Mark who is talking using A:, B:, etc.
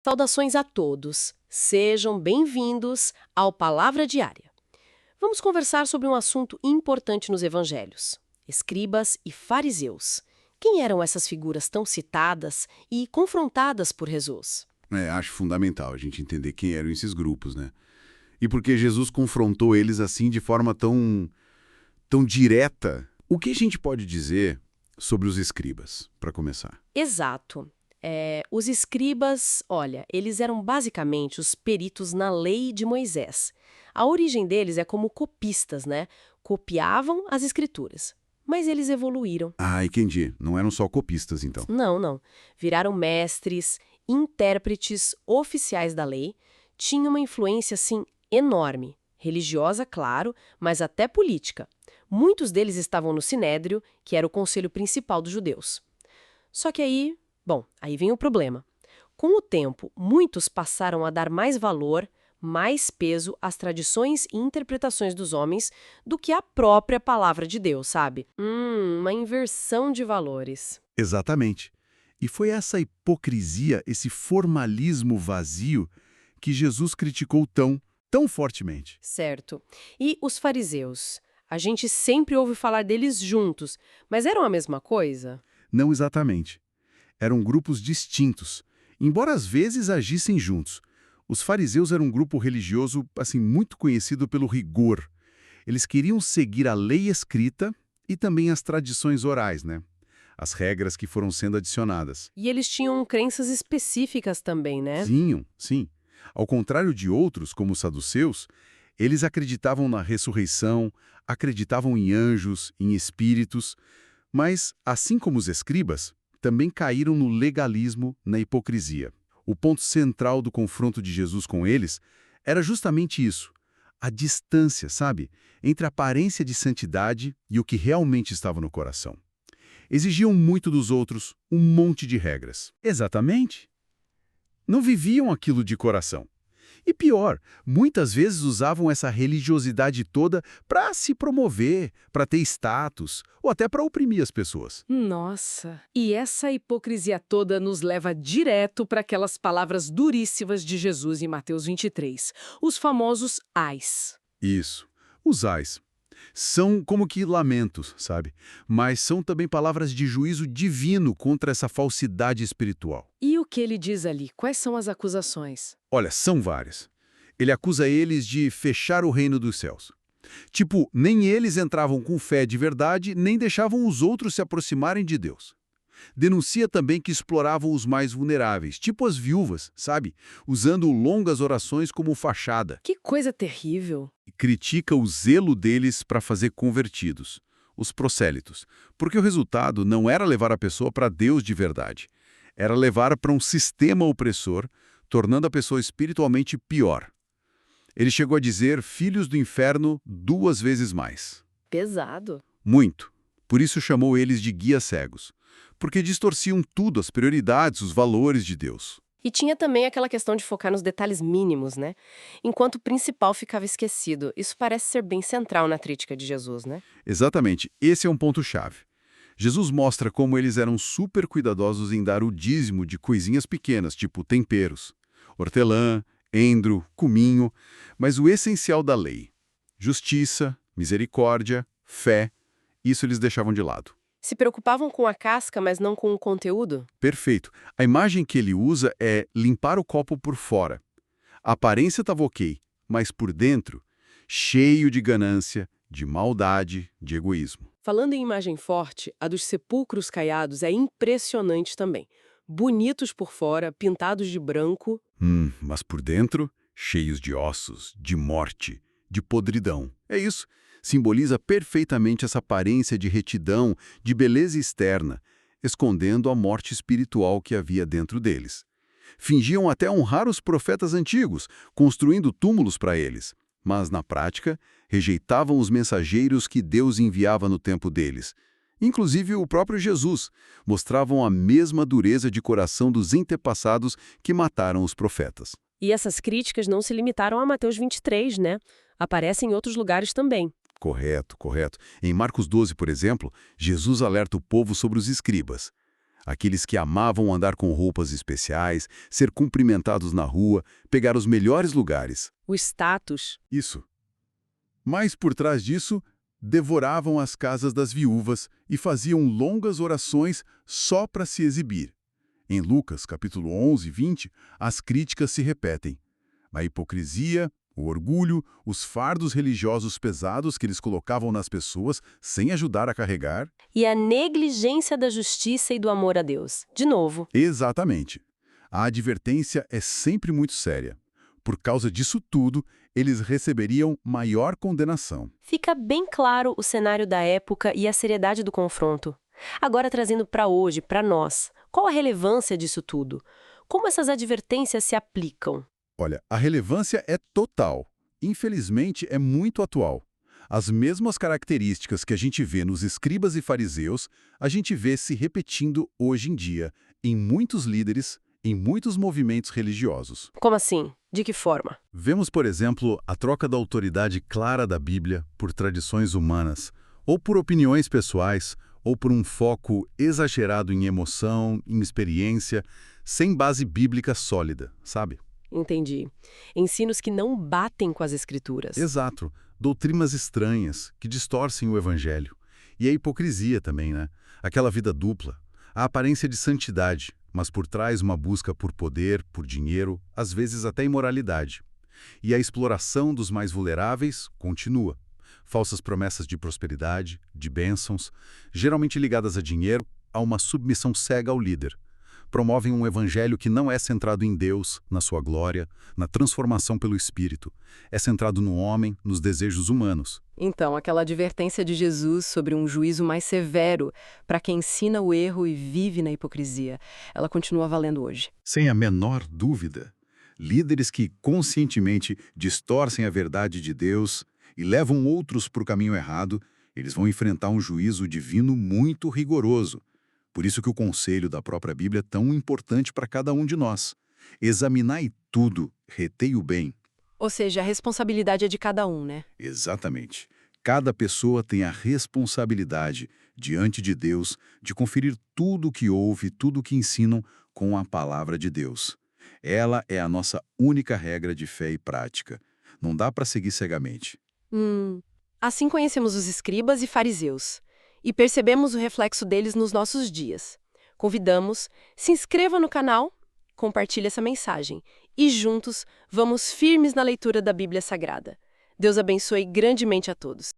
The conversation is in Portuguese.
A: Saudações a todos. Sejam bem-vindos ao Palavra Diária. Vamos conversar sobre um assunto importante nos evangelhos: escribas e fariseus. Quem eram essas figuras tão citadas e confrontadas por Jesus?
B: Acho fundamental a gente entender quem eram esses grupos, né? E por que Jesus confrontou eles assim de forma tão direta. O que a gente pode dizer sobre os escribas, para começar?
A: Exato. Os escribas, olha, eles eram basicamente os peritos na lei de Moisés. A origem deles é como copistas, né? Copiavam as escrituras. Mas eles evoluíram.
B: Ah, entendi. Não eram só copistas, então.
A: Não, não. Viraram mestres, intérpretes oficiais da lei. Tinham uma influência, assim, enorme. Religiosa, claro, mas até política. Muitos deles estavam no Sinédrio, que era o conselho principal dos judeus. Só que aí vem o problema. Com o tempo, muitos passaram a dar mais valor, mais peso às tradições e interpretações dos homens do que à própria palavra de Deus, sabe? Uma inversão de valores.
B: Exatamente. E foi essa hipocrisia, esse formalismo vazio, que Jesus criticou tão fortemente.
A: Certo. E os fariseus? A gente sempre ouve falar deles juntos, mas eram a mesma coisa?
B: Não exatamente. Eram grupos distintos, embora às vezes agissem juntos. Os fariseus eram um grupo religioso, assim, muito conhecido pelo rigor. Eles queriam seguir a lei escrita e também as tradições orais, né? As regras que foram sendo adicionadas.
A: E eles tinham crenças específicas também, né?
B: Sim. Ao contrário de outros, como os saduceus, eles acreditavam na ressurreição, acreditavam em anjos, em espíritos, mas, assim como os escribas, também caíram no legalismo, na hipocrisia. O ponto central do confronto de Jesus com eles era justamente isso, a distância, sabe, entre a aparência de santidade e o que realmente estava no coração. Exigiam muito dos outros, um monte de regras. Exatamente. Não viviam aquilo de coração. E pior, muitas vezes usavam essa religiosidade toda para se promover, para ter status, ou até para oprimir as pessoas.
C: Nossa! E essa hipocrisia toda nos leva direto para aquelas palavras duríssimas de Jesus em Mateus 23, os famosos ais.
B: Isso. Os ais. São como que lamentos, sabe? Mas são também palavras de juízo divino contra essa falsidade espiritual.
C: E o que ele diz ali? Quais são as acusações?
B: Olha, são várias. Ele acusa eles de fechar o reino dos céus. Tipo, nem eles entravam com fé de verdade, nem deixavam os outros se aproximarem de Deus. Denuncia também que exploravam os mais vulneráveis, tipo as viúvas, sabe? Usando longas orações como fachada.
C: Que coisa terrível!
B: E critica o zelo deles para fazer convertidos, os prosélitos, porque o resultado não era levar a pessoa para Deus de verdade, era levar para um sistema opressor, tornando a pessoa espiritualmente pior. Ele chegou a dizer filhos do inferno 2 vezes mais.
A: Pesado.
B: Muito. Por isso chamou eles de guias cegos, porque distorciam tudo, as prioridades, os valores de Deus.
A: E tinha também aquela questão de focar nos detalhes mínimos, né? Enquanto o principal ficava esquecido. Isso parece ser bem central na crítica de Jesus, né?
B: Exatamente, esse é um ponto-chave. Jesus mostra como eles eram super cuidadosos em dar o dízimo de coisinhas pequenas, tipo temperos, hortelã, endro, cominho, mas o essencial da lei, justiça, misericórdia, fé, isso eles deixavam de lado.
A: Se preocupavam com a casca, mas não com o conteúdo?
B: Perfeito. A imagem que ele usa é limpar o copo por fora. A aparência estava ok, mas por dentro, cheio de ganância, de maldade, de egoísmo.
C: Falando em imagem forte, a dos sepulcros caiados é impressionante também. Bonitos por fora, pintados de branco.
B: Mas por dentro, cheios de ossos, de morte, de podridão. É isso. Simboliza perfeitamente essa aparência de retidão, de beleza externa, escondendo a morte espiritual que havia dentro deles. Fingiam até honrar os profetas antigos, construindo túmulos para eles, mas, na prática, rejeitavam os mensageiros que Deus enviava no tempo deles. Inclusive o próprio Jesus, mostravam a mesma dureza de coração dos antepassados que mataram os profetas.
A: E essas críticas não se limitaram a Mateus 23, né? Aparecem em outros lugares também.
B: Correto. Em Marcos 12, por exemplo, Jesus alerta o povo sobre os escribas. aqueles que amavam andar com roupas especiais, ser cumprimentados na rua, pegar os melhores lugares.
A: O status.
B: Isso. Mas por trás disso, devoravam as casas das viúvas e faziam longas orações só para se exibir. Em Lucas, capítulo 11 e 20, as críticas se repetem. A hipocrisia, o orgulho, os fardos religiosos pesados que eles colocavam nas pessoas sem ajudar a carregar.
A: E a negligência da justiça e do amor a Deus. De novo.
B: Exatamente. A advertência é sempre muito séria. Por causa disso tudo, eles receberiam maior condenação.
A: Fica bem claro o cenário da época e a seriedade do confronto. Agora trazendo para hoje, para nós, qual a relevância disso tudo? Como essas advertências se aplicam?
B: Olha, a relevância é total. Infelizmente, é muito atual. As mesmas características que a gente vê nos escribas e fariseus, a gente vê se repetindo hoje em dia em muitos líderes, em muitos movimentos religiosos.
A: Como assim? De que forma?
B: Vemos, por exemplo, a troca da autoridade clara da Bíblia por tradições humanas, ou por opiniões pessoais, ou por um foco exagerado em emoção, em experiência, sem base bíblica sólida, sabe?
A: Entendi. Ensinos que não batem com as escrituras.
B: Exato. Doutrinas estranhas, que distorcem o evangelho. E a hipocrisia também, né? Aquela vida dupla. A aparência de santidade, mas por trás uma busca por poder, por dinheiro, às vezes até imoralidade. E a exploração dos mais vulneráveis continua. Falsas promessas de prosperidade, de bênçãos, geralmente ligadas a dinheiro, a uma submissão cega ao líder. Promovem um evangelho que não é centrado em Deus, na sua glória, na transformação pelo Espírito. É centrado no homem, nos desejos humanos.
A: Então, aquela advertência de Jesus sobre um juízo mais severo para quem ensina o erro e vive na hipocrisia, ela continua valendo hoje.
B: Sem a menor dúvida. Líderes que conscientemente distorcem a verdade de Deus e levam outros para o caminho errado, eles vão enfrentar um juízo divino muito rigoroso. Por isso que o conselho da própria Bíblia é tão importante para cada um de nós. Examinai tudo, retei o bem.
A: Ou seja, a responsabilidade é de cada um, né?
B: Exatamente. Cada pessoa tem a responsabilidade, diante de Deus, de conferir tudo o que ouve, tudo o que ensinam com a palavra de Deus. Ela é a nossa única regra de fé e prática. Não dá para seguir cegamente.
A: Assim conhecemos os escribas e fariseus. E percebemos o reflexo deles nos nossos dias. Convidamos, se inscreva no canal, compartilhe essa mensagem e juntos vamos firmes na leitura da Bíblia Sagrada. Deus abençoe grandemente a todos.